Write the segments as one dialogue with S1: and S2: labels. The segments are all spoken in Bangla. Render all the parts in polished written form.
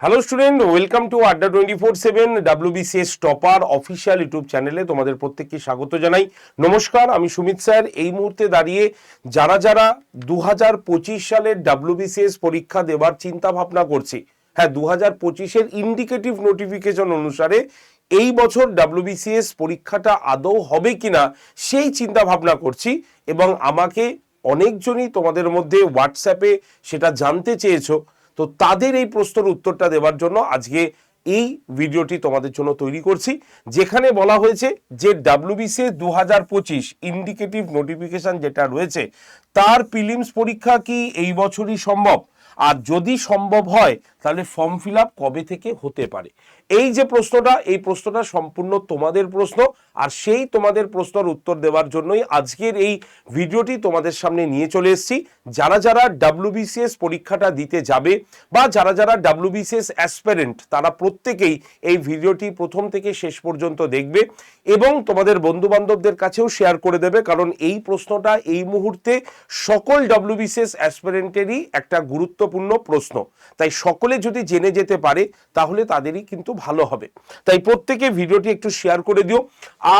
S1: হ্যালো স্টুডেন্ট, ওয়েলকাম টু আড্ডা 24/7 WBCS টপার অফিসিয়াল ইউটিউব চ্যানেলে তোমাদের প্রত্যেককে স্বাগত জানাই। নমস্কার, আমি সুমিত স্যার। এই মুহূর্তে দাঁড়িয়ে যারা যারা 2025 সালের WBCS পরীক্ষা দেবার চিন্তা ভাবনা করছি, হ্যাঁ 2025-এর ইন্ডিকেটিভ নোটিফিকেশন অনুসারে এই বছর WBCS পরীক্ষাটা আদৌ হবে কিনা সেই চিন্তা ভাবনা করছি, এবং আমাকে অনেকজনই তোমাদের মধ্যে হোয়াটসঅ্যাপে সেটা জানতে চেয়েছো। তো তাদের এই প্রশ্নের উত্তরটা দেওয়ার জন্য আজকে এই ভিডিওটি তোমাদের জন্য তৈরি করছি, যেখানে বলা হয়েছে যে WBCS 2025 ইন্ডিকেটিভ নোটিফিকেশন যেটা রয়েছে তার প্রিলিমস পরীক্ষা কি এই বছরই সম্ভব, আর যদি সম্ভব হয় তাহলে ফর্ম ফিল আপ কবে থেকে হতে পারে। এই যে প্রশ্নটা, এই প্রশ্নটা সম্পূর্ণ তোমাদের প্রশ্ন, আর সেই তোমাদের প্রশ্নের উত্তর দেওয়ার জন্যই আজকের এই ভিডিওটি তোমাদের সামনে নিয়ে চলে এসেছি। যারা যারা WBCS পরীক্ষাটা দিতে যাবে বা যারা যারা WBCS অ্যাসপিরেন্ট, তারা প্রত্যেকেই এই ভিডিওটি প্রথম থেকে শেষ পর্যন্ত দেখবে এবং তোমাদের বন্ধু বান্ধবদের কাছেও শেয়ার করে দেবে, কারণ এই প্রশ্নটা এই মুহূর্তে সকল WBCS অ্যাসপিরেন্টেরই একটা গুরুত্বপূর্ণ প্রশ্ন। তাই সকলে যদি জেনে যেতে পারে তাহলে তাদেরই কিন্তু ভালো হবে। তাই প্রত্যেকে ভিডিওটি একটু শেয়ার করে দিও।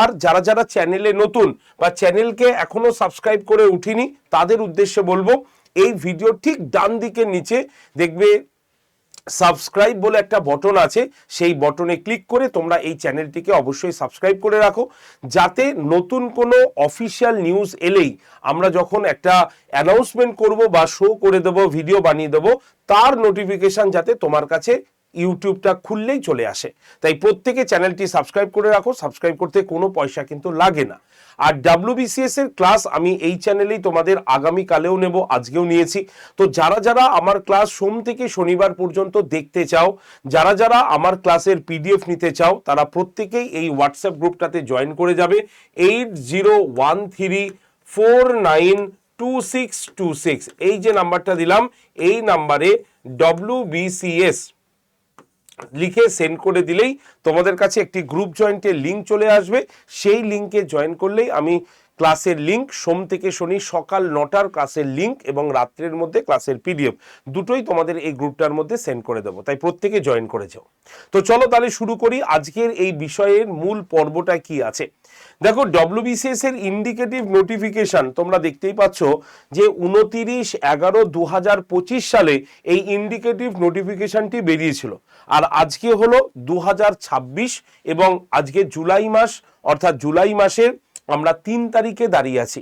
S1: আর যারা যারা চ্যানেলে নতুন বা চ্যানেলকে এখনো সাবস্ক্রাইব করে উঠিনি, তাদের উদ্দেশ্যে বলবো এই ভিডিও ঠিক ডান দিকের নিচে দেখবে সাবস্ক্রাইব বলে একটা বটন আছে, সেই বটনে ক্লিক করে তোমরা এই চ্যানেলটিকে অবশ্যই সাবস্ক্রাইব করে রাখো, যাতে নতুন কোনো অফিসিয়াল নিউজ এলেই আমরা যখন একটা অ্যানাউন্সমেন্ট করব বা শো করে দেবো, ভিডিও বানিয়ে দেবো, তার নোটিফিকেশন যাতে তোমার কাছে ইউটিউবটা খুললেই চলে আসে। তাই প্রত্যেকে চ্যানেলটি সাবস্ক্রাইব করে রাখো। সাবস্ক্রাইব করতে কোনো পয়সা কিন্তু লাগে না। আর WBCS এর ক্লাস আমি এই চ্যানেলেই তোমাদের আগামীকালেও নেব, আজকেও নিয়েছি। তো যারা যারা আমার ক্লাস সোম থেকে শনিবার পর্যন্ত দেখতে চাও, যারা যারা আমার ক্লাসের PDF নিতে চাও, তারা প্রত্যেকেই এই হোয়াটসঅ্যাপ গ্রুপটাতে জয়েন করে যাবে। 8013492626, এই যে নাম্বারটা দিলাম, এই নাম্বারে WBCS লিখে সেন্ড করে দিলেই তোমাদের কাছে একটি গ্রুপ জয়েন্টের লিঙ্ক চলে আসবে। সেই লিঙ্কে জয়েন করলেই আমি ক্লাসের লিঙ্ক, সোম থেকে শনি সকাল 9টার ক্লাসের লিঙ্ক এবং রাত্রের মধ্যে ক্লাসের PDF দুটোই তোমাদের এই গ্রুপটার মধ্যে সেন্ড করে দেবো। তাই প্রত্যেকে জয়েন করে যাও। তো চলো তাহলে শুরু করি আজকের এই বিষয়ের মূল পর্বটা কি আছে। দেখো, WBCS এর ইন্ডিকেটিভ নোটিফিকেশন তোমরা দেখতেই পাচ্ছ যে 29/11/2025 সালে এই ইন্ডিকেটিভ নোটিফিকেশনটি বেরিয়েছিল, আর আজকে হলো 2026 এবং আজকে জুলাই মাস, অর্থাৎ জুলাই মাসের আমরা 3 তারিখে দাঁড়িয়ে আছি।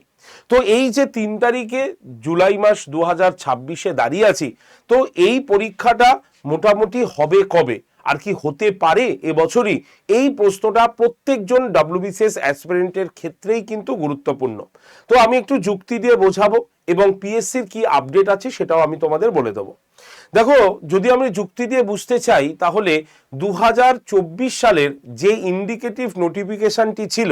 S1: তো এই যে 3 তারিখে জুলাই মাস 2026-এ দাঁড়িয়ে আছি, তো এই পরীক্ষাটা মোটামুটি হবে কবে, আর কি হতে পারে এবছরই, এই প্রশ্নটা প্রত্যেকজন WBCS অ্যাসপিরেন্টের ক্ষেত্রেই কিন্তু গুরুত্বপূর্ণ। তো আমি একটু যুক্তি দিয়ে বোঝাবো এবং PSCর কি আপডেট আছে সেটাও আমি তোমাদের বলে দেবো। দেখো, যদি আমি যুক্তি দিয়ে বুঝতে চাই তাহলে 2024 সালের যে ইন্ডিকেটিভ নোটিফিকেশনটি ছিল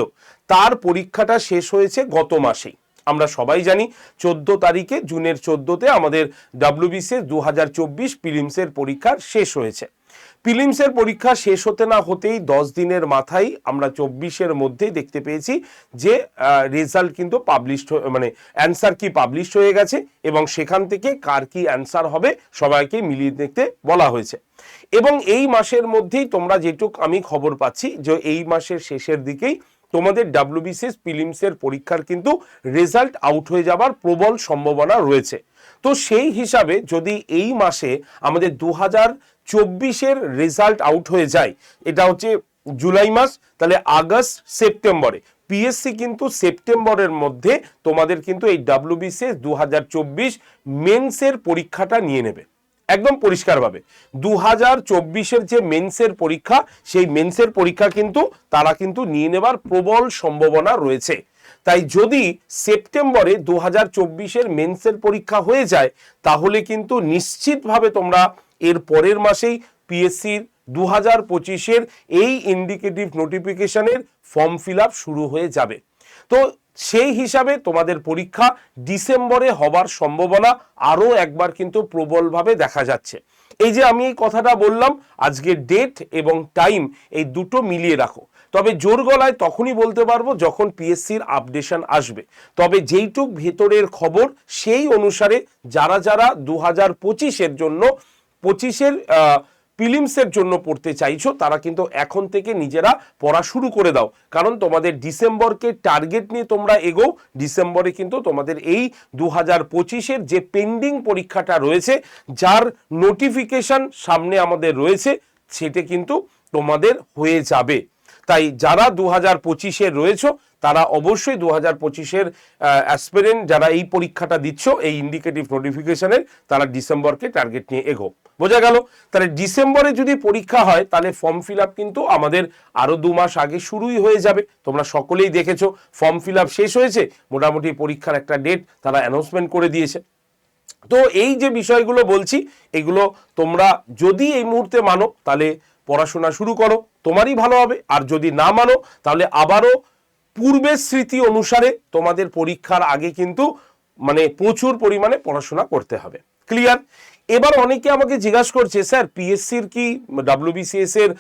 S1: তার পরীক্ষাটা শেষ হয়েছে গত মাসেই। আমরা সবাই জানি 14 তারিখে, জুনের 14তে আমাদের WBCS 2024 প্রিলিমসের পরীক্ষা শেষ হয়েছে। প্রিলিমসের পরীক্ষা শেষ হতে না হতেই 10 দিনের মাথায় আমরা 24-এর মধ্যেই দেখতে পেয়েছি যে রেজাল্ট কিন্তু পাবলিশড, মানে অ্যান্সার কি পাবলিশ হয়ে গেছে, এবং সেখান থেকে কার কি অ্যান্সার হবে সবাইকে মিলিয়ে দেখতে বলা হয়েছে। এবং এই মাসের মধ্যেই তোমরা যেটুক আমি খবর পাচ্ছি যে এই মাসের শেষের দিকেই তোমাদের WBCS প্রিলিমসের পরীক্ষার কিন্তু রেজাল্ট আউট হয়ে যাবার প্রবল সম্ভাবনা রয়েছে। তো সেই হিসাবে যদি এই মাসে আমাদের 2024-এর রেজাল্ট আউট হয়ে যায়, এটা হচ্ছে জুলাই মাস, তাহলে আগস্ট সেপ্টেম্বরে PSC কিন্তু সেপ্টেম্বরের মধ্যে তোমাদের কিন্তু এই WBCS 2024 মেন্সের পরীক্ষাটা নিয়ে নেবে একদম পরিষ্কারভাবে। 2024-এর যে মেন্সের পরীক্ষা, সেই মেন্সের পরীক্ষা কিন্তু তারা কিন্তু নিয়ে নেবার প্রবল সম্ভাবনা রয়েছে। তাই যদি সেপ্টেম্বরে 2024-এর মেন্সের পরীক্ষা হয়ে যায়, তাহলে কিন্তু নিশ্চিতভাবে তোমরা এর পরের মাসেই PSCর 2025-এর এই ইন্ডিকেটিভ নোটিফিকেশনের ফর্ম ফিল আপ শুরু হয়ে যাবে। তো সেই হিসাবে তোমাদের পরীক্ষা ডিসেম্বরে হবার সম্ভাবনা আরও একবার কিন্তু প্রবলভাবে দেখা যাচ্ছে। এই যে আমি এই কথাটা বললাম, আজকের ডেট এবং টাইম এই দুটো মিলিয়ে রাখো। তবে জোর গলায় তখনই বলতে পারবো যখন PSCর আপডেশন আসবে। তবে যেইটুক ভেতরের খবর সেই অনুসারে যারা যারা 2025-এর জন্য 25-এর প্রিলিমসের জন্য পড়তে চাইছো তারা কিন্তু এখন থেকে নিজেরা পড়া শুরু করে দাও, কারণ তোমাদের ডিসেম্বরকে টার্গেট নিয়ে তোমরা এগো। ডিসেম্বরে কিন্তু তোমাদের এই 2025-এর যে পেন্ডিং পরীক্ষাটা রয়েছে, যার নোটিফিকেশন সামনে আমাদের রয়েছে, সেটা কিন্তু তোমাদের হয়ে যাবে। তাই যারা 2025-এ রয়েছে তারা অবশ্যই 2025-এর অ্যাসপিরেন্ট যারা এই পরীক্ষাটা দিচ্ছ এই ইন্ডিকেটিভ নোটিফিকেশনের, তারা ডিসেম্বরকে টার্গেট নিয়ে এগো। বোঝা গেল? তাহলে ডিসেম্বরে যদি পরীক্ষা হয় তাহলে ফর্ম ফিল আপ কিন্তু আমাদের আরো 2 মাস আগে শুরুই হয়ে যাবে। তোমরা সকলেই দেখেছো ফর্ম ফিল আপ শেষ হয়েছে, মোটামুটি পরীক্ষার একটা ডেট তারা অ্যানাউন্সমেন্ট করে দিয়েছে। তো এই যে বিষয়গুলো বলছি, এগুলো তোমরা যদি এই মুহূর্তে মানো তাহলে পড়াশোনা শুরু করো, তোমারই ভালো হবে। আর যদি না মানো তাহলে আবারও পূর্বের স্মৃতি অনুসারে তোমাদের পরীক্ষার আগে কিন্তু মানে প্রচুর পরিমাণে পড়াশোনা করতে হবে। ক্লিয়ার? এবার অনেকে আমাকে জিজ্ঞাসা করছে, স্যার পিএসসির কি ডাব্লিউবিসিএস এর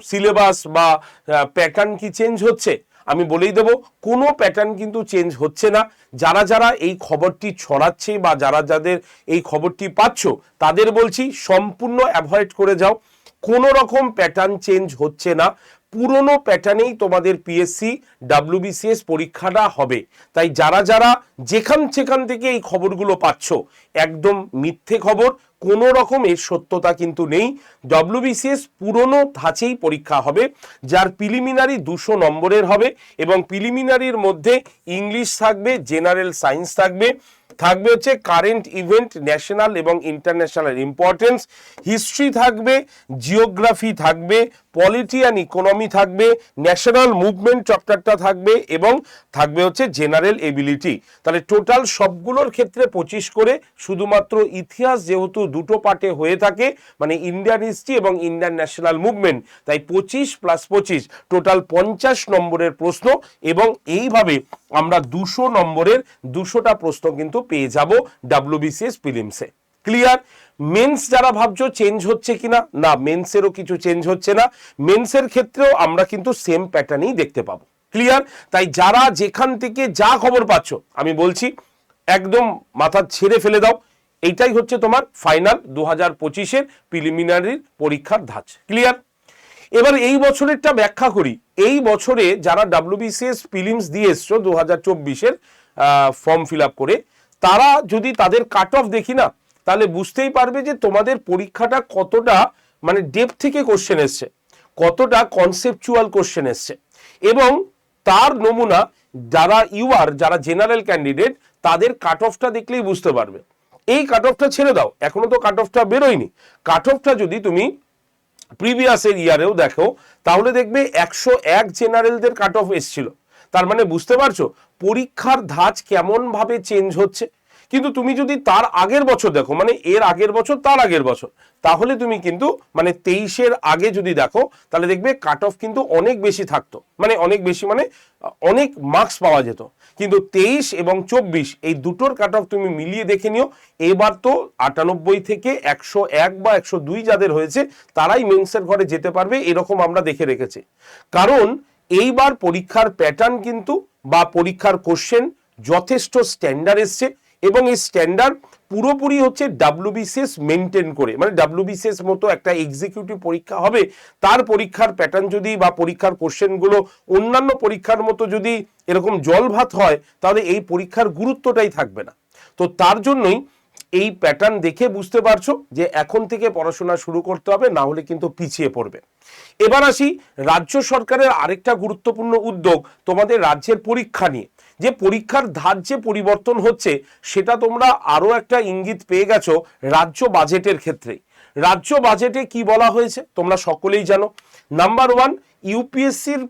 S1: সিলেবাস বা প্যাটার্ন কি চেঞ্জ হচ্ছে? আমি বলেই দেবো, কোনো প্যাটার্ন কিন্তু চেঞ্জ হচ্ছে না। যারা যারা এই খবরটি ছড়াচ্ছে বা যারা যাদের এই খবরটি পাচ্ছ তাদের বলছি সম্পূর্ণ অ্যাভয়েড করে যাও। কোনো রকম প্যাটার্ন চেঞ্জ হচ্ছে না, পুরনো প্যাটার্নেই তোমাদের পিএসসি ডাব্লিউবিসিএস পরীক্ষাটা হবে। তাই যারা যারা যেখান থেকে এই খবরগুলো পাচ্ছ, একদম মিথ্যে খবর, কোনো রকমের সত্যতা কিন্তু নেই। ডাব্লিউবিসিএস পুরনো ধাঁচেই পরীক্ষা হবে, যার প্রিলিমিনারি 200 নম্বরের হবে এবং প্রিলিমিনারির মধ্যে ইংলিশ থাকবে, জেনারেল সায়েন্স থাকবে, থাকবে হচ্ছে কারেন্ট ইভেন্ট, ন্যাশনাল এবং ইন্টারন্যাশনাল ইম্পর্টেন্স, হিস্ট্রি থাকবে, জিওগ্রাফি থাকবে, পলিটি অ্যান্ড ইকোনমি থাকবে, ন্যাশনাল মুভমেন্ট চ্যাপ্টারটা থাকবে এবং থাকবে হচ্ছে জেনারেল এবিলিটি। তাহলে টোটাল সবগুলোর ক্ষেত্রে 25 করে, শুধুমাত্র ইতিহাস যেহেতু দুটো পার্টে হয়ে থাকে, মানে ইন্ডিয়ান হিস্ট্রি এবং ইন্ডিয়ান ন্যাশনাল মুভমেন্ট, তাই 25 + 25 টোটাল 50 নম্বরের প্রশ্ন। এবং এইভাবে আমরা 200 নম্বরের 200টা প্রশ্ন কিন্তু পেয়ে যাব ডাব্লিউবিসিএস প্রিলিমসে। ক্লিয়ার? মেন্স যারা ভাবছো চেঞ্জ হচ্ছে কিনা, না, মেন্সেরও কিছু চেঞ্জ হচ্ছে না। মেন্সের ক্ষেত্রেও আমরা কিন্তু সেম প্যাটার্নই দেখতে পাবো। ক্লিয়ার? তাই যারা যেখান থেকে যা খবর পাচ্ছ আমি বলছি একদম মাথা ছেড়ে ফেলে দাও। এইটাই হচ্ছে তোমার ফাইনাল 2025-এর প্রিলিমিনারি পরীক্ষার ধাঁচ। ক্লিয়ার? এবার এই বছরেরটা ব্যাখ্যা করি। এই বছরে যারা ডাব্লিউবিসিএস প্রিলিমস দিয়ে এসছো 2024-এর ফর্ম ফিল আপ করে, তারা যদি তাদের কাট অফ দেখি না, তাহলে বুঝতেই পারবে যে তোমাদের পরীক্ষাটা কতটা মানে ডেপথ থেকে কোশ্চেন এসছে, কতটা কনসেপচুয়াল কোশ্চেন এসছে। এবং তার নমুনা যারা জেনারেল ক্যান্ডিডেট, তাদের কাট অফটা দেখলেই বুঝতে পারবে। এই কাট অফটা ছেড়ে দাও, এখনো তো কাট অফটা বেরোয়নি। কাট অফটা যদি তুমি প্রিভিয়াসের ইয়ারেও দেখো তাহলে দেখবে 101 জেনারেলদের কাট অফ এসছিল। তার মানে বুঝতে পারছো পরীক্ষার ধাঁচ কেমন ভাবে চেঞ্জ হচ্ছে। কিন্তু তুমি যদি তার আগের বছর দেখো, মানে এর আগের বছর, তার আগের বছর, তাহলে তুমি কিন্তু মানে 23-এর আগে যদি দেখো তাহলে দেখবে কাট অফ কিন্তু অনেক বেশি থাকতো, মানে অনেক বেশি মানে অনেক মার্কস পাওয়া যেত। কিন্তু 23 এবং 24 এই দুটোর কাট অফ তুমি মিলিয়ে দেখে নিও। এবার তো 98 থেকে 101 বা 102 যাদের হয়েছে তারাই মেন্সের ঘরে যেতে পারবে, এরকম আমরা দেখে রেখেছি। কারণ এইবার পরীক্ষার প্যাটার্ন কিন্তু বা পরীক্ষার কোশ্চেন যথেষ্ট স্ট্যান্ডার্ড এসছে এবং এই স্ট্যান্ডার্ড পুরোপুরি হচ্ছে ডাব্লিউবিসিএস মেনটেন করে, মানে ডাব্লিউবিসিএস মতো একটা এক্সিকিউটিভ পরীক্ষা হবে, তার পরীক্ষার প্যাটার্ন যদি বা পরীক্ষার কোশ্চেনগুলো অন্যান্য পরীক্ষার মতো যদি এরকম জল ভাত হয়, তাহলে এই পরীক্ষার গুরুত্বটাই থাকবে না। তো তার জন্যই এই প্যাটার্ন দেখে বুঝতে পারছো যে এখন থেকে পড়াশোনা শুরু করতে হবে, না হলে কিন্তু পিছিয়ে পড়বে। এবার আসি রাজ্য সরকারের আরেকটা গুরুত্বপূর্ণ উদ্যোগ তোমাদের রাজ্যের পরীক্ষা নিয়ে। যে পরীক্ষার ধাঁচ যে পরিবর্তন হচ্ছে সেটা তোমরা আরো একটা ইঙ্গিত পেয়ে গেছো রাজ্য বাজেটের ক্ষেত্রে। রাজ্য বাজেটে কি বলা হয়েছে তোমরা সকলেই জানো। নাম্বার 1, ইউপিএসসির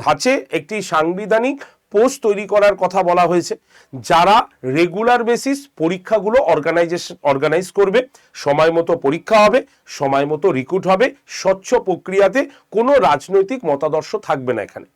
S1: ধাঁচে একটি সাংবিধানিক পোস্ট তৈরি করার কথা বলা হয়েছে, যারা রেগুলার বেসিস পরীক্ষাগুলো অর্গানাইজ করবে, সময় মতো পরীক্ষা হবে, সময় মতো রিক্রুট হবে, স্বচ্ছ প্রক্রিয়াতে, কোনো রাজনৈতিক মতাদর্শ থাকবে না এখানে।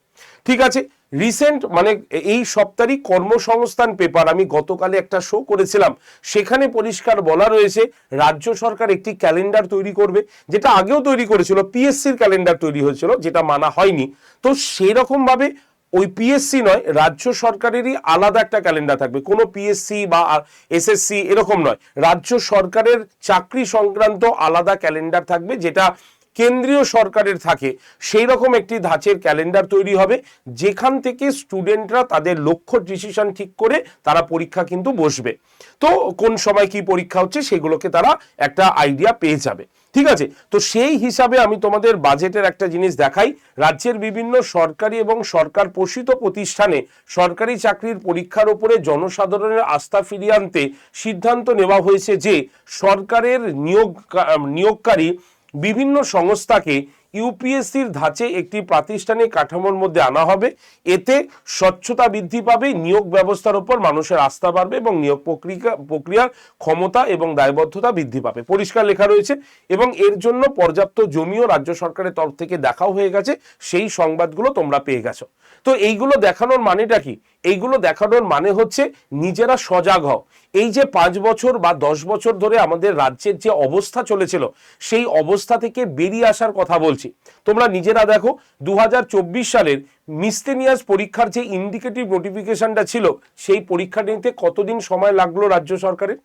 S1: ঠিক আছে? রিসেন্ট মানে এই সপ্তাহেরই কর্মসংস্থান পেপার আমি গতকালে একটা শো করেছিলাম, সেখানে পরিষ্কার বলা রয়েছে রাজ্য সরকার একটি ক্যালেন্ডার তৈরি করবে, যেটা আগেও তৈরি করেছিল, পিএসসির ক্যালেন্ডার তৈরি হয়েছিল, যেটা মানা হয়নি। তো সেই রকম ভাবে ওই পিএসসি নয়, রাজ্য সরকারেরই আলাদা একটা ক্যালেন্ডার থাকবে, কোনো পিএসসি বা এসএসসি এরকম নয়, রাজ্য সরকারের চাকরি সংক্রান্ত আলাদা ক্যালেন্ডার থাকবে, যেটা কেন্দ্রীয় সরকারের থাকে। সেই রকম একটি ধাঁচের ক্যালেন্ডার তৈরি হবে, যেখান থেকে স্টুডেন্টরা তাদের লক্ষ্য ডিসিশন ঠিক করে তারা পরীক্ষা কিন্তু বসবে। তো কোন সময় কি পরীক্ষা হচ্ছে সেগুলোকে তারা একটা আইডিয়া পেয়ে যাবে। ঠিক আছে, তো সেই হিসাবে আমি তোমাদের বাজেটের একটা জিনিস দেখাই। রাজ্যের বিভিন্ন সরকারি এবং সরকার পোষিত প্রতিষ্ঠানে সরকারি চাকরির পরীক্ষার উপরে জনসাধারণের আস্থা ফিরিয়ে আনতে সিদ্ধান্ত নেওয়া হয়েছে যে সরকারের নিয়োগকারী বিভিন্ন সংস্থাকে ইউপিএসসির ধাঁচে একটি প্রাতিষ্ঠানিক কাঠামোর মধ্যে আনা হবে। এতে স্বচ্ছতা বৃদ্ধি পাবে, নিয়োগ ব্যবস্থার উপর মানুষের আস্থা বাড়বে এবং নিয়োগ প্রক্রিয়ার ক্ষমতা এবং দায়বদ্ধতা বৃদ্ধি পাবে। পরিষ্কার লেখা রয়েছে এবং এর জন্য পর্যাপ্ত জমিও রাজ্য সরকারের তরফ থেকে দেখাও হয়ে গেছে। সেই সংবাদগুলো তোমরা পেয়ে গেছো। তো এইগুলো দেখানোর মানেটা কি? এইগুলো দেখানোর মানে হচ্ছে নিজেরা সজাগ হও। এই যে 5 বছর বা 10 বছর ধরে আমাদের রাজ্যের যে অবস্থা চলেছিল, সেই অবস্থা থেকে বেরিয়ে আসার কথা বলছি। তোমরা নিজেরা দেখো, 2024 সালের মিসলেনিয়াস পরীক্ষার যে ইন্ডিকেটিভ নোটিফিকেশনটা ছিল, সেই পরীক্ষা নিতে কতদিন সময় লাগলো রাজ্য সরকারের?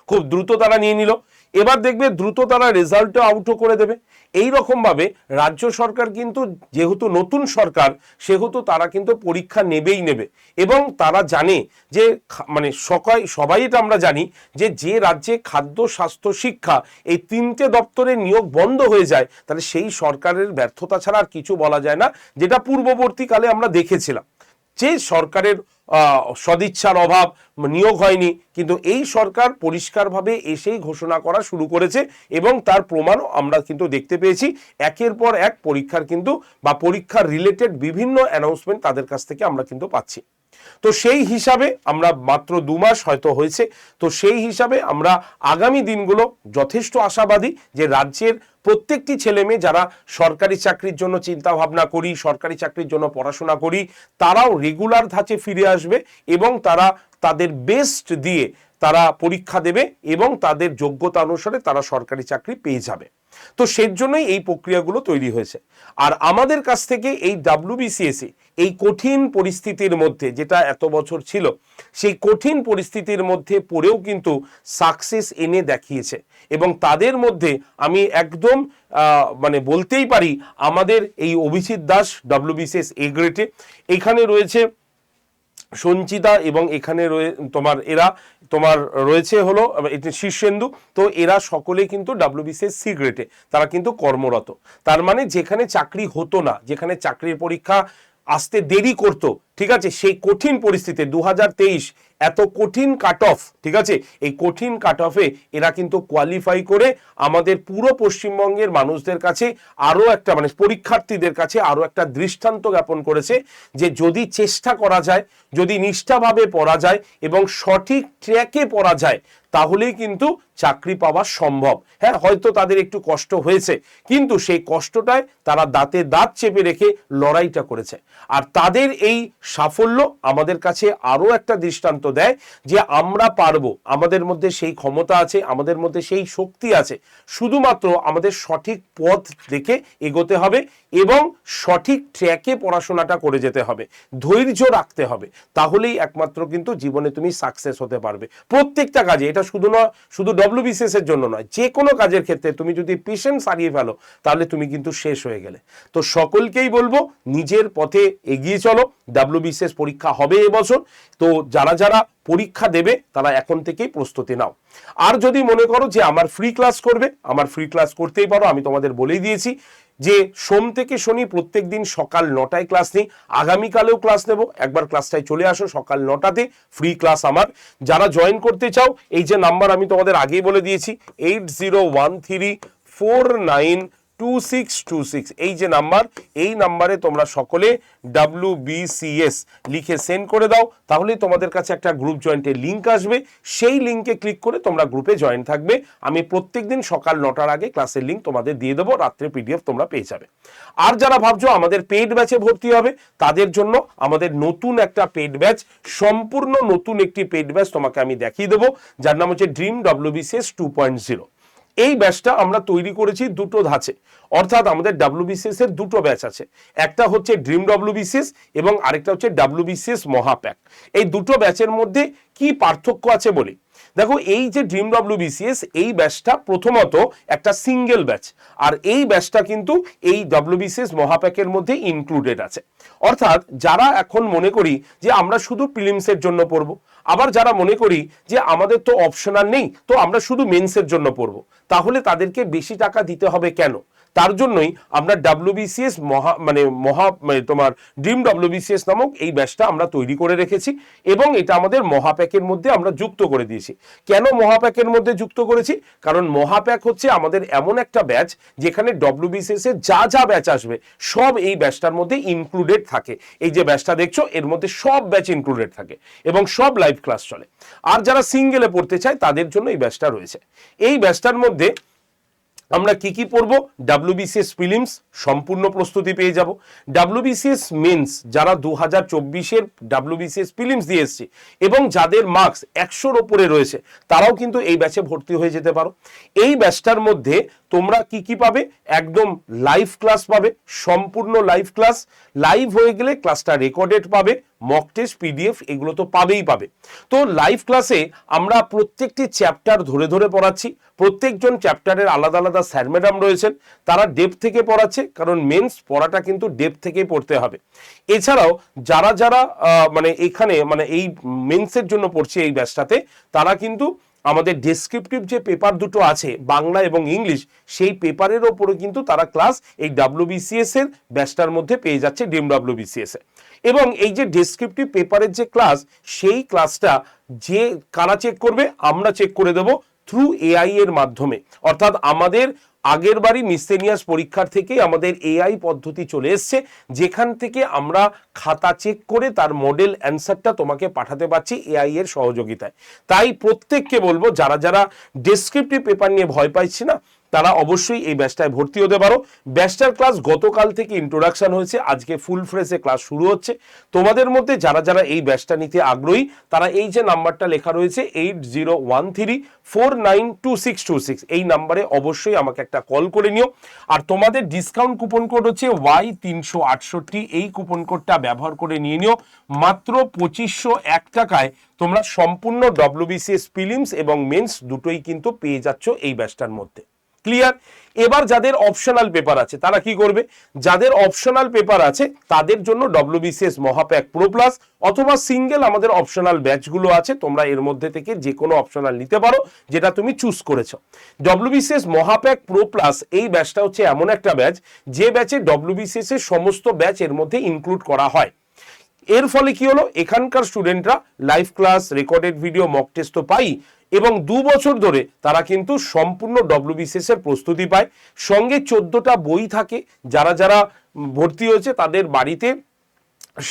S1: খুব দ্রুত তারা নিয়ে নিল। এবার দেখবে দ্রুত তারা রেজাল্টও আউটও করে দেবে। এই রকম ভাবে রাজ্য সরকার কিন্তু, যেহেতু নতুন সরকার, সেহেতু তারা কিন্তু পরীক্ষা নেবেই নেবে। এবং তারা জানে যে, মানে সবাই এটা আমরা জানি যে রাজ্যে খাদ্য, স্বাস্থ্য, শিক্ষা এই 3টে দপ্তরে নিয়োগ বন্ধ হয়ে যায়, তাহলে সেই সরকারের ব্যর্থতা ছাড়া আর কিছু বলা যায় না, যেটা পূর্ববর্তীকালে আমরা দেখেছিলাম যে সরকারের সদিচ্ছার অভাব, নিয়োগ হয়নি। কিন্তু এই সরকার পরিষ্কারভাবে এসেই ঘোষণা করা শুরু করেছে এবং তার প্রমাণও আমরা কিন্তু দেখতে পেয়েছি। একের পর এক পরীক্ষার কিন্তু বা পরীক্ষার রিলেটেড বিভিন্ন অ্যানাউন্সমেন্ট তাদের কাছ থেকে আমরা কিন্তু পাচ্ছি। তো সেই হিসাবে আমরা মাত্র 2 মাস হয়তো হয়েছে, তো সেই হিসাবে আমরা আগামী দিনগুলো যথেষ্ট আশাবাদী যে রাজ্যের প্রত্যেকটি ছেলে মেয়ে যারা সরকারি চাকরির জন্য চিন্তা ভাবনা করি, সরকারি চাকরির জন্য পড়াশোনা করি, তারাও রেগুলার ধাঁচে ফিরে আসবে এবং তারা তাদের বেস্ট দিয়ে তারা পরীক্ষা দেবে এবং তাদের যোগ্যতা অনুসারে তারা সরকারি চাকরি পেয়ে যাবে। তো সেই জন্যই এই প্রক্রিয়াগুলো তৈরি হয়েছে। আর আমাদের কাছ থেকে এই WBCSE এই কঠিন পরিস্থিতির মধ্যে, যেটা এত বছর ছিল, সেই কঠিন পরিস্থিতির মধ্যে পড়েও কিন্তু সাকসেস এনে দেখিয়েছে। এবং তাদের মধ্যে আমি একদম মানে বলতেই পারি, আমাদের এই অভিজিৎ দাস WBCS A গ্রেডে, এখানে রয়েছে সঞ্চিতা এবং এখানে তোমার রয়েছে হলো শীর্ষেন্দু। তো এরা সকলে কিন্তু WBCS C গ্রেডে তারা কিন্তু কর্মরত। তার মানে যেখানে চাকরি হতো না, যেখানে চাকরির পরীক্ষা আসতে দেরি করতো, ঠিক আছে, সেই কঠিন পরিস্থিতি 2023 এত কঠিন কাট অফ, ঠিক আছে, এই কঠিন কাট অফে এরা কিন্তু কোয়ালিফাই করে আমাদের পুরো পশ্চিমবঙ্গের মানুষদের কাছে আরো একটা, মানে পরীক্ষার্থীদের কাছে আরো একটা দৃষ্টান্ত জ্ঞাপন করেছে যে যদি চেষ্টা করা যায়, যদি নিষ্ঠাভাবে পড়া যায় এবং সঠিক ট্র্যাকে পড়া যায়, তাহলেই কিন্তু চাকরি পাওয়া সম্ভব। হ্যাঁ, হয়তো তাদের একটু কষ্ট হয়েছে, কিন্তু সেই কষ্টটায় তারা দাঁতে দাঁত চেপে রেখে লড়াইটা করেছে। আর তাদের এই সাফল্য আমাদের কাছে আরো একটা দৃষ্টান্ত দেয় যে আমরা পারবো, আমাদের মধ্যে সেই ক্ষমতা আছে, আমাদের মধ্যে সেই শক্তি আছে। শুধুমাত্র আমাদের সঠিক পথ দেখে এগোতে হবে এবং সঠিক ট্র্যাকে পড়াশোনাটা করে যেতে হবে, ধৈর্য রাখতে হবে, তাহলেই একমাত্র কিন্তু জীবনে তুমি সাকসেস হতে পারবে প্রত্যেকটা কাজে। এটা শুধু WBCS এর জন্য নয়, যে কোনো কাজের ক্ষেত্রে তুমি যদি পেশেন্স হারিয়ে ফেলো, তাহলে তুমি কিন্তু শেষ হয়ে গেলে। তো সকলকেই বলবো নিজের পথে এগিয়ে চলো। WBCS পরীক্ষা হবে এবছর, তো যারা যারা পরীক্ষা দেবে তারা এখন থেকেই প্রস্তুতি নাও। আর যদি মনে করো যে আমার ফ্রি ক্লাস করবে, আমার ফ্রি ক্লাস করতেই পারো। আমি তোমাদের বলেই দিয়েছি যে সোম থেকে শনি প্রত্যেক দিন সকাল 9টায় ক্লাস নিই, আগামীকালেও ক্লাস নেব। একবার ক্লাসটায় চলে আসো সকাল 9টাতে, ফ্রি ক্লাস আমার। যারা জয়েন করতে চাও, এই যে নাম্বার আমি তোমাদের আগেই বলে দিয়েছি, 8013492626, এই যে নাম্বার, এই নাম্বারে তোমরা সকলে WBCS লিখে সেন্ড করে দাও, তাহলে তোমাদের কাছে একটা গ্রুপ জয়েন্টের লিঙ্ক আসবে। সেই লিঙ্কে ক্লিক করে তোমরা গ্রুপে জয়েন থাকবে। আমি প্রত্যেকদিন সকাল 9টার আগে ক্লাসের লিঙ্ক তোমাদের দিয়ে দেবো, রাত্রে PDF তোমরা পেয়ে যাবে। আর যারা ভাবছো আমাদের পেইড ব্যাচে ভর্তি হবে, তাদের জন্য আমাদের নতুন একটা পেইড ব্যাচ, সম্পূর্ণ নতুন একটি পেইড ব্যাচ তোমাকে আমি দেখিয়ে দেবো, যার নাম হচ্ছে ড্রিম WBCS 2.0। এই ব্যাচটা আমরা তৈরি করেছি দুটো ধাঁচে, অর্থাৎ আমাদের ডাব্লিউবিসিএস এর দুটো ব্যাচ আছে, একটা হচ্ছে ড্রিম ডাব্লিউবিসিএস এবং আরেকটা হচ্ছে ডাব্লিউবিসিএস মহাপ্যাক। এই দুটো ব্যাচের মধ্যে কি পার্থক্য আছে বলি। দেখো, এই যে ড্রিম ডাব্লিউবিসিএস এই ব্যাচটা প্রথমত একটা সিঙ্গেল ব্যাচ, আর এই ব্যাচটা কিন্তু এই ডাব্লিউবিসিএস মহাপ্যাকের মধ্যে ইনক্লুডেড আছে। অর্থাৎ যারা এখন মনে করি যে আমরা শুধু প্রিলিমসের জন্য পড়বো, আবার যারা মনে করি যে আমাদের তো অপশনাল নেই, তো আমরা শুধু মেন্সের জন্য পড়বো, তাহলে তাদেরকে বেশি টাকা দিতে হবে কেন? তার জন্যই আমরা ডাব্লিউবিসিএস তোমার ড্রিম ডাব্লিউবিসিএস নামক এই ব্যাচটা আমরা তৈরি করে রেখেছি এবং এটা আমাদের মহাপ্যাকের মধ্যে আমরা যুক্ত করে দিয়েছি। কেন মহাপ্যাকের মধ্যে যুক্ত করেছি? কারণ মহাপ্যাক হচ্ছে আমাদের এমন একটা ব্যাচ যেখানে ডাব্লিউবিসিএস এর যা যা ব্যাচ আসবে সব এই ব্যাচটার মধ্যে ইনক্লুডেড থাকে। এই যে ব্যাচটা দেখছো এর মধ্যে সব ব্যাচ ইনক্লুডেড থাকে এবং সব লাইভ ক্লাস চলে। আর যারা সিঙ্গেলে পড়তে চায় তাদের জন্য এই ব্যাচটা রয়েছে। এই ব্যাচটার মধ্যে আমরা কি কি পড়ব? ডাব্লিউবিসিএস প্রিলিমস সম্পূর্ণ প্রস্তুতি পেয়ে যাব, ডাব্লিউবিসিএস মেন্স যারা 2024-এর ডাব্লিউবিসিএস প্রিলিমস দিয়ে এসেছে এবং যাদের মার্কস 100-র উপরে রয়েছে তারাও কিন্তু এই ব্যাচে ভর্তি হয়ে যেতে পারো। এই ব্যাচটার মধ্যে তোমরা কি কি পাবে? একদম লাইভ ক্লাস পাবে, সম্পূর্ণ লাইভ ক্লাস, লাইভ হয়ে গেলে ক্লাসটা রেকর্ডেড পাবে, মক টেস্ট, পিডিএফ এগুলো তো পাবেই পাবে। তো লাইভ ক্লাসে আমরা প্রত্যেকটি চ্যাপ্টার ধরে ধরে পড়াচ্ছি, প্রত্যেকজন চ্যাপ্টারের আলাদা আলাদা স্যার ম্যাডাম রয়েছেন, তারা ডেপথ থেকে পড়াচ্ছে, কারণ মেন্স পড়াটা কিন্তু ডেপথ থেকেই পড়তে হবে। এছাড়াও যারা যারা এখানে এই মেন্সের জন্য পড়ছে এই ব্যাচটাতে, তারা কিন্তু আমাদের ডেসক্রিপটিভ যে পেপার দুটো আছে বাংলা এবং ইংলিশ, সেই পেপারের ওপরে কিন্তু তারা ক্লাস এই ডাব্লিউবিসিএস এর ব্যাচটার মধ্যে পেয়ে যাচ্ছে ড্রিম ডাব্লিউবিসিএস এ। এবং এই যে ডেসক্রিপটিভ পেপারের যে ক্লাস, সেই ক্লাসটা যে কারা চেক করবে? আমরা চেক করে দেব থ্রু এআই এর মাধ্যমে। অর্থাৎ আমাদের আগের বারই মিসসেলিয়াস পরীক্ষার থেকে আমাদের এআই পদ্ধতি চলে এসছে, যেখান থেকে আমরা খাতা চেক করে তার মডেল অ্যান্সারটা তোমাকে পাঠাতে পারছি এআই এর সহযোগিতায়। তাই প্রত্যেককে বলবো যারা যারা ডেসক্রিপটিভ পেপার নিয়ে ভয় পাইছে না, তারা অবশ্যই এই ব্যাচটায় ভর্তি হতে পারো। ব্যাচটার ক্লাস গতকাল থেকে ইন্ট্রোডাকশন হয়েছে, আজকে ফুল ফ্রেজে ক্লাস শুরু হচ্ছে। তোমাদের মধ্যে যারা যারা এই ব্যাচটা নিতে আগ্রহী তারা এই যে নাম্বারটা লেখা রয়েছে 8013492626 এই নাম্বারে অবশ্যই আমাকে একটা কল করে নিও। আর তোমাদের ডিসকাউন্ট কুপন কোড হচ্ছে Y368, এই কুপন কোডটা ব্যবহার করে নিয়ে নিও। মাত্র 2501 টাকায় তোমরা সম্পূর্ণ ডাব্লিউবিসিএস প্রিলিমস এবং মেন্স দুটোই কিন্তু পেয়ে যাচ্ছ এই ব্যাচটার মধ্যে। ক্লিয়ার? এবার যাদের অপশনাল পেপার আছে তারা কি করবে? যাদের অপশনাল পেপার আছে তাদের জন্য ডাব্লিউবিসিএস মহাপ্যাক প্রো প্লাস অথবা সিঙ্গেল আমাদের অপশনাল ব্যাচগুলো আছে, তোমরা এর মধ্যে থেকে যে কোনো অপশনাল নিতে পারো যেটা তুমি চুজ করেছো। ডাব্লিউবিসিএস মহাপ্যাক প্রো প্লাস এই ব্যাচটা হচ্ছে এমন একটা ব্যাচ যে ব্যাচে ডাব্লিউবিসিএস এর সমস্ত ব্যাচ এর মধ্যে ইনক্লুড করা হয়। এর ফলে কি হলো? এখানকার স্টুডেন্টরা live class, recorded video, mock test তো পাই এবং 2 বছর ধরে তারা কিন্তু সম্পূর্ণ ডাব্লিউবিসিএস এর প্রস্তুতি পায়। সঙ্গে 14টা বই থাকে। যারা যারা ভর্তি হয়েছে তাদের বাড়িতে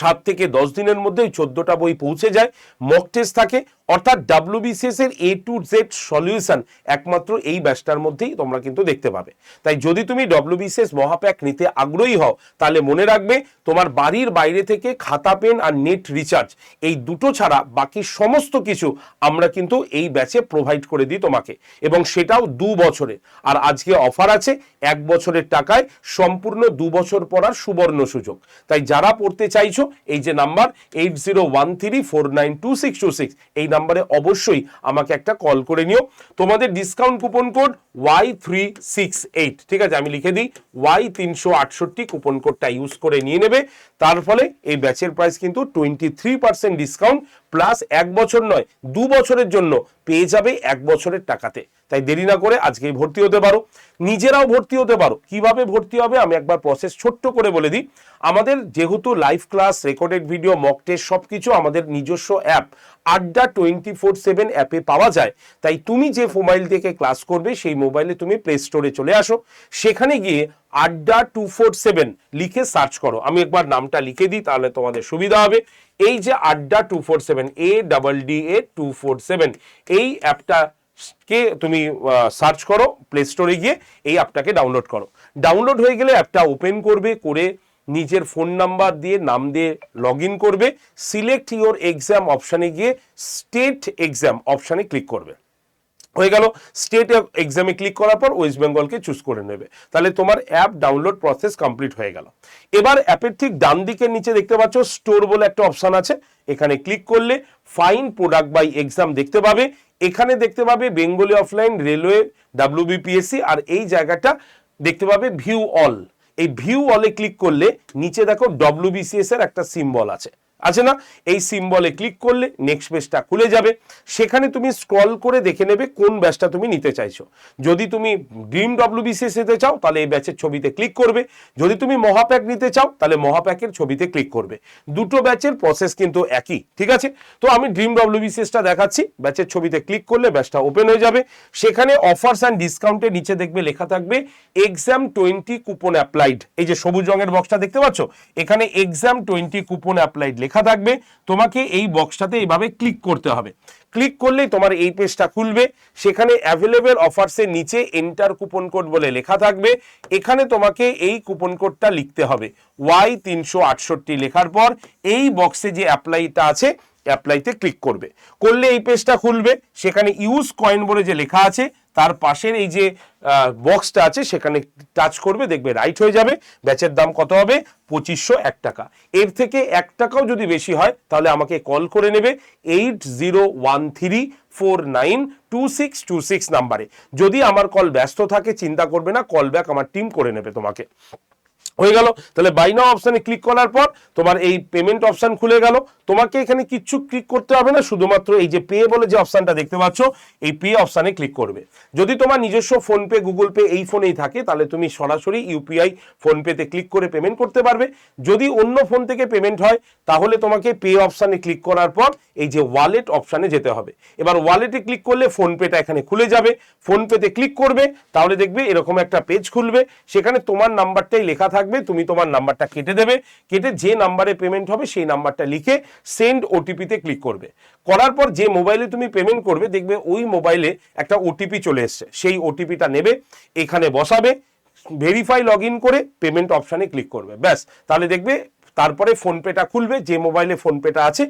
S1: 7 থেকে 10 দিনের মধ্যে 14টা বই পৌঁছে যায়। মক টেস্ট থাকে, অর্থাৎ ডাব্লিউবিসিএস এর A to Z সলিউশন একমাত্র এই ব্যাচটার মধ্যেই তোমরা কিন্তু দেখতে পাবে। তাই যদি তুমি ডাব্লিউবিসিএস মহাপ্যাক নিতে আগ্রহী হও তাহলে মনে রাখবে তোমার বাড়ির বাইরে থেকে খাতা, পেন আর নেট রিচার্জ এই দুটো ছাড়া বাকি সমস্ত কিছু আমরা কিন্তু এই ব্যাচে প্রোভাইড করে দিই তোমাকে, এবং সেটাও 2 বছরের। আর আজকে অফার আছে 1 বছরের টাকায় সম্পূর্ণ 2 বছর পড়ার সুবর্ণ সুযোগ। তাই যারা পড়তে চাইছো এই যে নাম্বার 8013492626 এই নাম্বারে অবশ্যই আমাকে একটা কল করে নিও। তোমাদের ডিসকাউন্ট কুপন কোড Y368, ঠিক আছে, আমি লিখে দিই Y368 কুপন কোডটা ইউজ করে নিয়ে নেবে। তার ফলে এই ব্যাচের প্রাইস কিন্তু 23% ডিসকাউন্ট প্লাস 1 বছর নয় 2 বছরের জন্য পেয়ে যাবে 1 বছরের টাকাতে। তাই দেরি না করে আজকেই ভর্তি হতে পারো, নিজেরাও ভর্তি হতে পারো। কিভাবে ভর্তি হবে আমি একবার প্রসেস ছোট্ট করে বলে দিই। আমাদের যেহেতু live class, recorded video, mock test সবকিছু আমাদের নিজস্ব অ্যাপ আড্ডা 24/7 অ্যাপে পাওয়া যায়। তাই তুমি যে মোবাইল থেকে ক্লাস করবে সেই মোবাইলে তুমি প্লে স্টোরে চলে আসো, সেখানে গিয়ে আড্ডা 247 লিখে সার্চ করো। আমি একবার নামটা লিখে দিই তাহলে তোমাদের সুবিধা হবে। এই যে আড্ডা 247 ADDA 247 এই অ্যাপটা কে তুমি সার্চ করো, প্লে স্টোরে গিয়ে এই অ্যাপটাকে ডাউনলোড করো। ডাউনলোড হয়ে গেলে অ্যাপটা ওপেন করবে, করে নিজের ফোন নাম্বার দিয়ে নাম দিয়ে লগ ইন করবে। সিলেক্ট ইওর এক্সাম অপশানে গিয়ে স্টেট এক্সাম অপশানে ক্লিক করবে। হয়ে গেল। স্টেট এক্সামে ক্লিক করার পর ওয়েস্ট বেঙ্গলকে চুজ করে নেবে, তাহলে তোমার অ্যাপ ডাউনলোড প্রসেস কমপ্লিট হয়ে গেল। এবার অ্যাপের ঠিক ডান দিকের নিচে দেখতে পাচ্ছ স্টোর বলে একটা অপশন আছে, এখানে ক্লিক করলে ফাইন প্রোডাক্ট বাই এক্সাম দেখতে পাবে। এখানে দেখতে পাবে বেঙ্গলি অফলাইন, রেলওয়ে, WBPSC, আর এই জায়গাটা দেখতে পাবে ভিউ অল। এই ভিউ অলে ক্লিক করলে নিচে দেখো WBCS এর একটা সিম্বল আছে না, এই সিম্বলে ক্লিক করলে নেক্সট পেজটা খুলে যাবে। সেখানে তুমি স্ক্রল করে দেখে নেবে কোন ব্যাচটা তুমি নিতে চাইছো। যদি তুমি ড্রিম WBCS নিতে চাও তাহলে এই ব্যাচের ছবিতে ক্লিক করবে, যদি তুমি মহাপ্যাক নিতে চাও তাহলে মহাপ্যাকের ছবিতে ক্লিক করবে। দুটো ব্যাচের প্রসেস কিন্তু একই, ঠিক আছে। তো আমি ড্রিম WBCSটা দেখাচ্ছি, ব্যাচের ছবিতে ক্লিক করলে ব্যাচটা ওপেন হয়ে যাবে। সেখানে অফার্স অ্যান্ড ডিসকাউন্টের নিচে দেখবে লেখা থাকবে এক্সাম 20 কুপন অ্যাপ্লাইড। এই যে সবুজ রঙের বক্সটা দেখতে পাচ্ছ, এখানে এক্সাম 20 কুপন অ্যাপ্লাইড লেখা থাকবে। তোমাকে এই বক্সটাতে এইভাবে ক্লিক করতে হবে। ক্লিক করলেই তোমার এই পেজটা খুলবে। সেখানে অ্যাভেলেবেল অফার্সের নিচে এন্টার কুপন কোড বলে লেখা থাকবে। এখানে তোমাকে এই কুপন কোডটা লিখতে হবে, Y368 লেখার পর এই বক্সে যে অ্যাপ্লাইটা আছে অ্যাপ্লাইতে ক্লিক করবে। করলে এই পেজটা খুলবে। সেখানে ইউজ কয়েন বলে যে লেখা আছে তার পাশের এই যে বক্সটা আছে সেখানে টাচ করবে, দেখবে রাইট হয়ে যাবে। ব্যাচের দাম কত হবে? 2501 টাকা। এর থেকে 1 টাকাও যদি বেশি হয় তাহলে আমাকে কল করে নেবে 8013492626 নাম্বারে। যদি আমার কল ব্যস্ত থাকে চিন্তা করবে না, কল ব্যাক আমার টিম করে নেবে তোমাকে। হয়ে গেল। তাহলে বাই নাও অপশানে ক্লিক করার পর তোমার এই পেমেন্ট অপশান খুলে গেল। তোমাকে এখানে কিচ্ছু ক্লিক করতে হবে না, শুধুমাত্র এই যে পে বলে যে অপশানটা দেখতে পাচ্ছ এই পে অপশানে ক্লিক করবে। যদি তোমার নিজস্ব ফোনপে, গুগল পে এই ফোনেই থাকে তাহলে তুমি সরাসরি ইউপিআই ফোনপেতে ক্লিক করে পেমেন্ট করতে পারবে। যদি অন্য ফোন থেকে পেমেন্ট হয় তাহলে তোমাকে পে অপশানে ক্লিক করার পর এই যে ওয়ালেট অপশানে যেতে হবে। এবার ওয়ালেটে ক্লিক করলে ফোনপেটা এখানে খুলে যাবে। ফোনপেতে ক্লিক করবে তাহলে দেখবে এরকম একটা পেজ খুলবে। সেখানে তোমার নাম্বারটাই লেখা থাকবে, তুমি তোমার নাম্বারটা কেটে দেবে। কেটে যে নাম্বারে পেমেন্ট হবে সেই নাম্বারটা লিখে সেন্ড ওটিপিতে ক্লিক করবে। করার পর যে মোবাইলে তুমি পেমেন্ট করবে দেখবে ওই মোবাইলে একটা ওটিপি চলে এসছে, সেই ওটিপিটা নেবে, এখানে বসাবে, ভেরিফাই লগইন করে পেমেন্ট অপশানে ক্লিক করবে। ব্যাস, তাহলে দেখবে তারপরে ফোনপেটা খুলবে। যে মোবাইলে ফোনপেটা আছে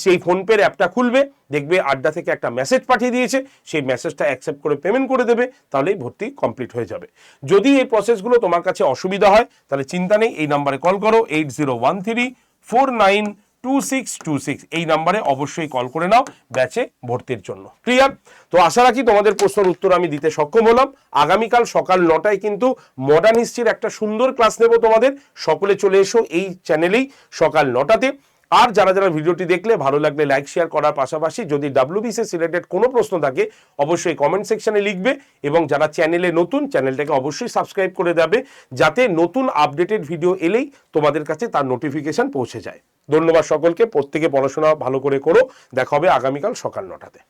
S1: সেই ফোনপের অ্যাপটা খুলবে, দেখবে আড্ডা থেকে একটা মেসেজ পাঠিয়ে দিয়েছে, সেই মেসেজটা অ্যাকসেপ্ট করে পেমেন্ট করে দেবে, তাহলেই ভর্তি কমপ্লিট হয়ে যাবে। যদি এই প্রসেসগুলো তোমার কাছে অসুবিধা হয় তাহলে চিন্তা নেই, এই নাম্বারে কল করো 8013492626, এই নাম্বারে অবশ্যই কল করে নাও ব্যাচে ভর্তির জন্য। ক্লিয়ার? তো আশা রাখি তোমাদের প্রশ্নের উত্তর আমি দিতে সক্ষম হলাম। আগামীকাল সকাল 9টায় কিন্তু মডার্ন হিস্ট্রির একটা সুন্দর ক্লাস নেব তোমাদের। সকলে চলে এসো এই চ্যানেলেই সকাল 9টাতে। আর যারা যারা ভিডিওটি দেখলে ভালো লাগলে লাইক শেয়ার করার পাশাপাশি যদি WBCS রিলেটেড কোনো প্রশ্ন থাকে অবশ্যই কমেন্ট সেকশনে লিখবে, এবং যারা চ্যানেলে নতুন চ্যানেলটাকে অবশ্যই সাবস্ক্রাইব করে দেবে যাতে নতুন আপডেটেড ভিডিও এলেই তোমাদের কাছে তার নোটিফিকেশন পৌঁছে যায়। ধন্যবাদ সকলকে, প্রত্যেকে পড়াশোনা ভালো করে করো। দেখা হবে আগামীকাল সকাল 9টাতে।